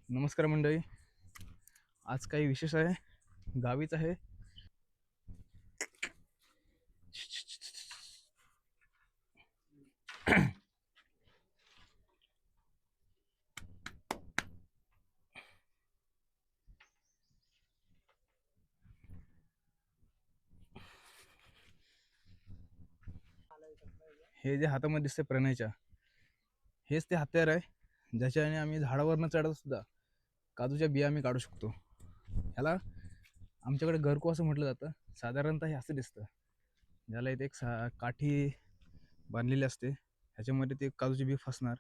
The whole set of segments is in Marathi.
नमस्कार मंडळी. आज काही विशेष आहे, गावीच आहे. हे जे हातामध्ये दिसते प्रणयच्या, हेच ते हत्यार आहे ज्याच्याने आम्ही झाडावर न चढता सुद्धा काजूच्या बिया आम्ही काढू शकतो. ह्याला आमच्याकडे गरको असं म्हटलं जातं. साधारणतः हे असं दिसतं, ज्याला इथे एक काठी बांधलेली असते. ह्याच्यामध्ये ते काजूची बी फसणार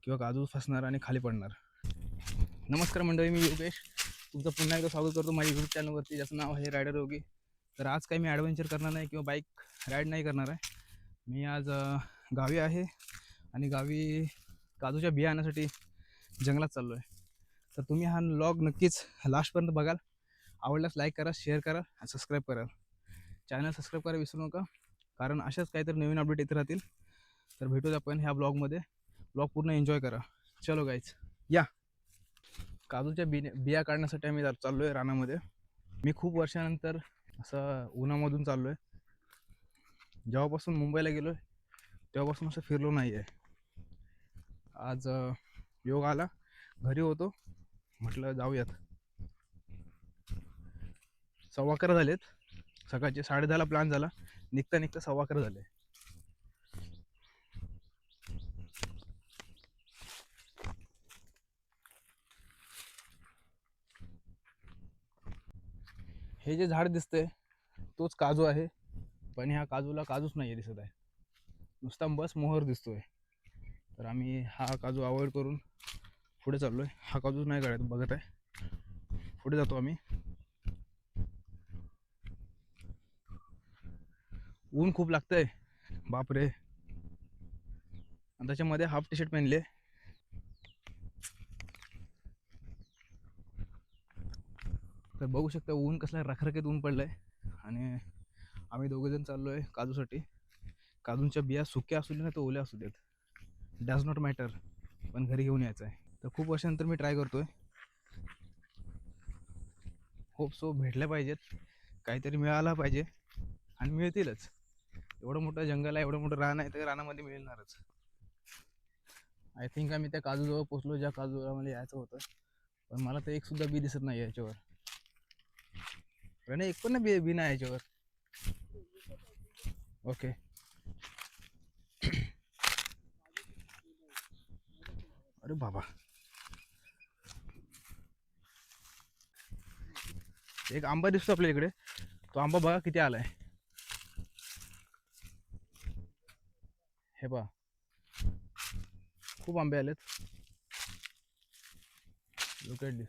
किंवा काजू फसणार आणि खाली पडणार. नमस्कार मंडळी, मी योगेश तुमचं पुन्हा एकदा स्वागत करतो माझ्या यूट्यूब चॅनलवरती, ज्याचं नाव आहे रायडर योगी. तर आज काही मी ॲडव्हेंचर करणार नाही किंवा बाईक राईड नाही करणार आहे. मी आज गावी आहे आणि गावी काजूच्या बिया आणण्यासाठी जंगलात चाललो आहे. तर तुम्ही हा व्लॉग नक्कीच लास्टपर्यंत बघाल. आवडल्यास लाईक करा, शेअर करा आणि सबस्क्राईब करा. चॅनल सबस्क्राईब करायला विसरू नका, कारण अशाच काहीतरी नवीन अपडेट येत राहतील. तर भेटूया आपण ह्या ब्लॉगमध्ये. ब्लॉग पूर्ण एन्जॉय करा. चलो गाईज, या. काजूच्या बिया काढण्यासाठी आम्ही चाललो आहे रानामध्ये. मी खूप वर्षानंतर असं उन्हामधून चाललो आहे. जेव्हापासून मुंबईला गेलो आहे तेव्हापासून असं फिरलो नाही आहे. आज योग आला, घरी होतो, म्हटलं जाऊयात. 11:15 झालेत. सकाळचे 10:30ला प्लॅन झाला, निघता निघता 11:15 झाले. हे जे झाड दिसतंय तोच काजू आहे, पण ह्या काजूला काजूच नाही आहे दिसत आहे, नुसता बस मोहर दिसतोय. तर आम्ही हा काजू अवॉइड करून पुढे चाललो आहे. हा काजूच नाही काढायचा बघत आहे, पुढे जातो आम्ही. ऊन खूप लागतंय, बापरे. आणि त्याच्यामध्ये हाफ टी शर्ट पहनले. तर बघू शकता ऊन कसला रखरखीत ऊन पडलंय. आणि आम्ही दोघेजण चाललो आहे काजूसाठी. काजूंच्या बिया सुक्या असू दे ना तर ओल्या असू देत, डज नॉट मॅटर, पण घरी घेऊन यायचं आहे. तर खूप वर्षानंतर मी ट्राय करतोय. होप सो भेटल्या पाहिजेत, काहीतरी मिळाला पाहिजे आणि मिळतीलच. एवढं मोठं जंगल आहे, एवढं मोठं रान आहे, तर रानामध्ये मिळणारच. आय थिंक आम्ही त्या काजूजवळ पोचलो ज्या काजूला मला यायचं होतं, पण मला तर एक सुद्धा बी दिसत नाही याच्यावर. पण एक पण ना बी नाही याच्यावर. ओके. अरे बाबा, एक आंबा दिसतो आपल्या इकडे. तो आंबा बघा किती आलाय. हे पहा, खूप आंबे आलेत. लुक ॲट दिस.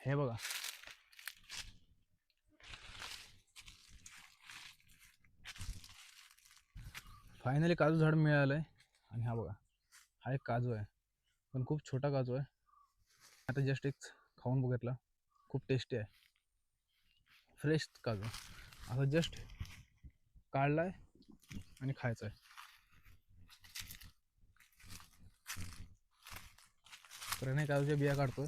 हे बघा, फायनली काजू झाड मिळालंय. आणि हा बघा, हा एक काजू आहे, पण खूप छोटा काजू आहे. आता जस्ट एक खाऊन बघितला, खूप टेस्टी आहे. फ्रेश काजू आता जस्ट काढलाय आणि खायचा आहे. प्रणय काजूच्या बिया काढतोय.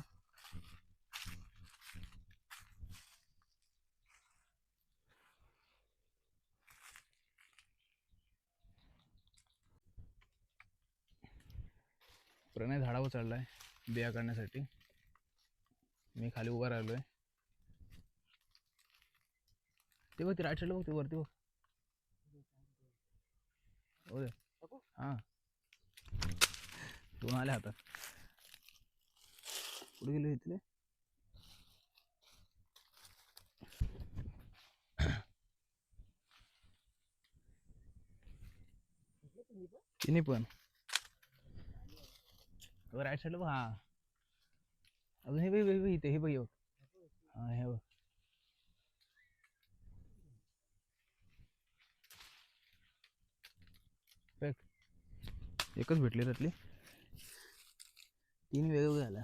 प्रणय झाडावर चढलाय बिया काढण्यासाठी. मी खाली उभा राहिलोय. ते बघ, ते राईट साईडला बघ, ते वरती बघ. हो दे. हां, दोन आले हातात. कुठे गेले इथले? तिन्ही पण राईट साईडला बघ. हां, अजून हे बघ इथे, हे बघ हे बघ. हां, हे बघ. एकच भेटली त्यातली, तीन वेगवेगळ्या झाल्या.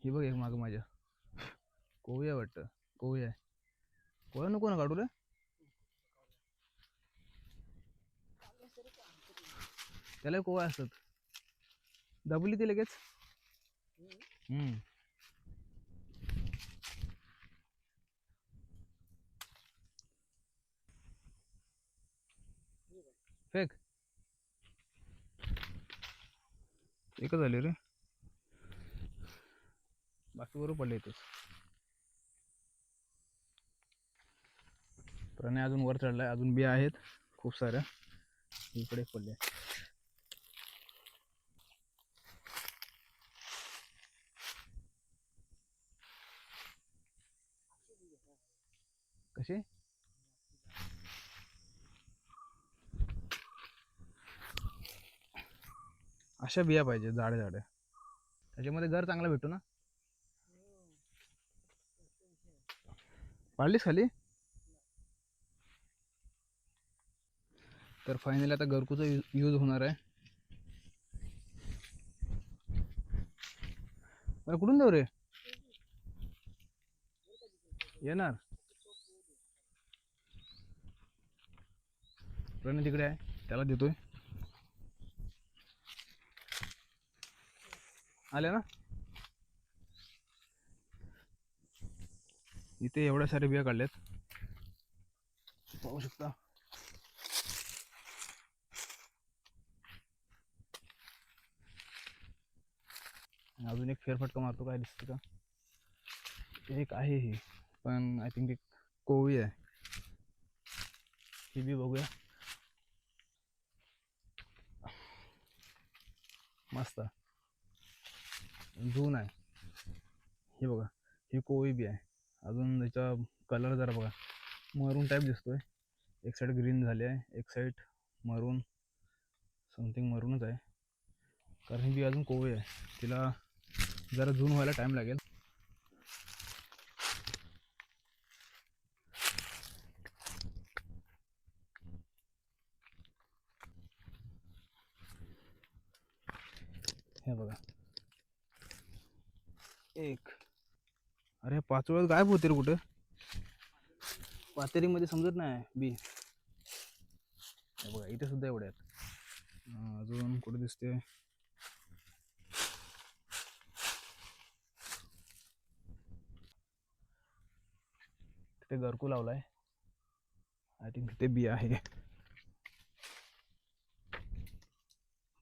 ही बघ एक मागं माझ्या. कोवळी आहे वाटतं, कोवळी आहे. कोवळा नको ना काढू रे. त्याला कोवळ्या असतात. दबली ती लगेच. हम्म. फेक. एकच झाली रे, बाकी बरोबर पडले इथेच. प्रणय अजून वर चढलाय, अजून बिया आहेत खूप साऱ्या. इकडे पडले. कसे? अशा बिया पाहिजे, झाडे झाडे. त्याच्यामध्ये घर चांगला भेटतो ना. पाडलीस खाली. तर फायनली आता घरकुचा यूज होणार आहे. मला कुठून देऊ रे? येणार. प्रणय तिकडे आहे, त्याला देतोय. आले ना. इथे एवढ्या साऱ्या बिया काढल्यात, पाहू शकता. अजून एक फेरफटका मारतो, काय दिसते का. एक आहे ही, पण आय थिंक एक कोवळी आहे. ही बी बघूया. मस्त जून आहे. हे बघा, ही कोवळी बी आहे. अजून त्याचा कलर जरा बघा, मरून टाईप दिसतोय. एक साईड ग्रीन झाली आहे, एक साईड मरून, समथिंग मरूनच आहे. कारण ही बी अजून कोवळी आहे, तिला जरा जून व्हायला टाईम लागेल. हे बघा, एक. अरे 5 वेळेस गायब होते रे कुठं. पातेरीमध्ये समजत नाही बी. हे बघा, इथे सुद्धा एवढे आहेत. अजून कुठे दिसते. तिथे घरकू लावलाय, आय थिंक तिथे बी आहे.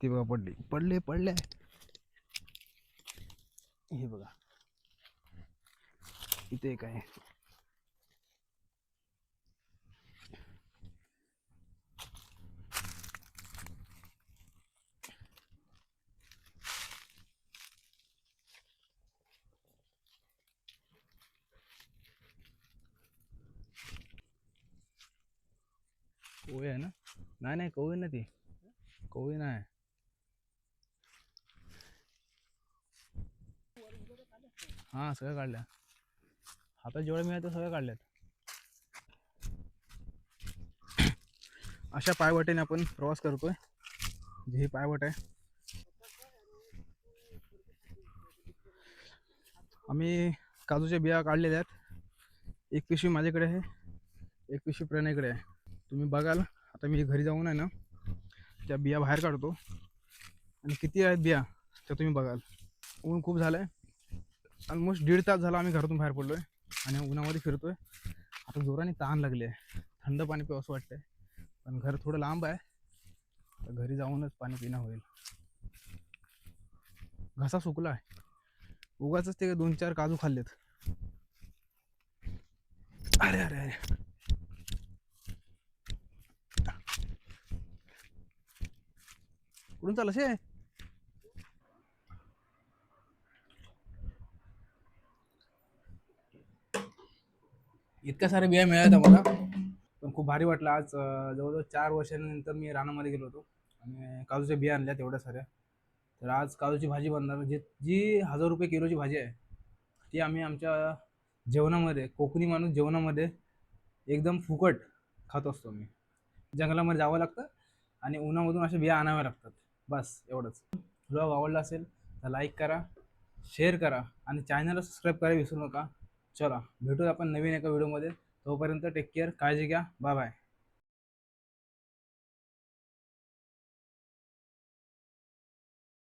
ती बघा पडली, पडले. हे बघा, इथे एक आहे. कोवळी आहे ना. नाही कोवळी ना, ती कोवळी नाही. हा सगळ्या काढल्या, हातात जेवढ्या मिळाल्या सगळ्या काढल्यात. अशा पायवाटेने आपण प्रवास करतोय. ही पायवाट आहे. आम्ही काजूच्या बिया काढलेल्या आहेत. एक पिशवी माझ्याकडे आहे, एक पिशवी प्रणयकडे आहे. तुम्ही बघाल. आता मी घरी जाऊन आहे ना, त्या बिया बाहेर काढतो, आणि किती आहेत बिया त्या तुम्ही बघाल. ऊन खूप झालं आहे, ऑलमोस्ट 1.5 तास झाला आम्ही घरातून बाहेर पडलो आहे आणि उन्हामध्ये फिरतोय. आता जोराने तहान लागली आहे, थंड पाणी पिवं असं वाटतंय, पण घर थोडं लांब आहे, तर घरी जाऊनच पाणी पिणं होईल. घसा सुकला आहे, उगाच ते 2-4 काजू खाल्लेत. अरे अरे अरे, कुठून चाललं शे. इतक्या साऱ्या बिया मिळाल्या आम्हाला, पण खूप भारी वाटलं आज. जवळजवळ 4 वर्षांनंतर मी रानामध्ये गेलो होतो आणि काजूच्या बिया आणल्या तेवढ्या साऱ्या. तर आज काजूची भाजी बनणार, जी 1000 रुपये किलोची भाजी आहे, ती आम्ही आमच्या जेवणामध्ये, कोकणी माणूस जेवणामध्ये एकदम फुकट खात असतो. आम्ही जंगलामध्ये जावं लागतं आणि उन्हामधून अशा बिया आणाव्या लागतात, बस एवढंच. व्लॉग आवडला असेल तर लाईक करा, शेअर करा आणि चॅनलला सबस्क्राईब करायला विसरू नका. चला भेटूया आपण नवीन एका व्हिडिओमध्ये. तोपर्यंत टेक केअर, काळजी घ्या, बाय बाय.